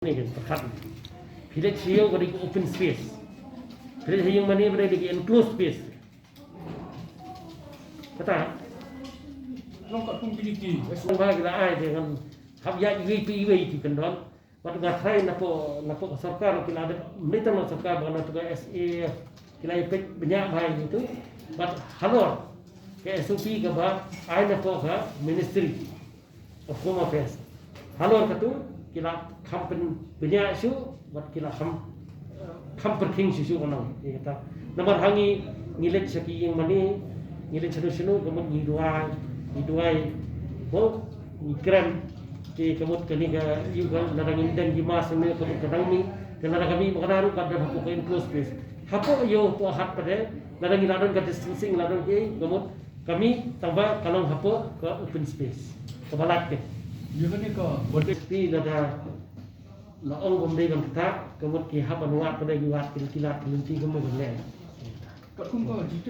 Ni kan pekat. Pilih siapa kau di open space. Pilih yang mana berada di enclosed space. Kata. Longkot pun piliki. Semua kita ai dengan hab ya IWP kan don. Waktu ngatai napo sarkar kita ada mereka nak sarkar bahkan tu SA kita ipet banyak bahai itu. But halor ke SOP ke bah ai napo ke Ministry of Home Affairs. Halor katu kila kampen banyak isu buat kila kamperking isu orang ni kata nomor hangi ngilet saki yang mana ngilet sunu kemudian ngiduai bo ngikrem di kemudian kini ke juga nadang indan di mas ni kemudian kadang ni kena kami mengenal pada hapu ke close space hapu yo tu hat pada nadang ngiladon ke distancing ngiladon ke kemudian kami tambah kalau hapu ke open space kebalat ke Dia kan ni kau. Tapi ada laong pembeli kan kita kemudian kihap anuat pada juat kilat kilinti kemudian. Kat pun kau jitu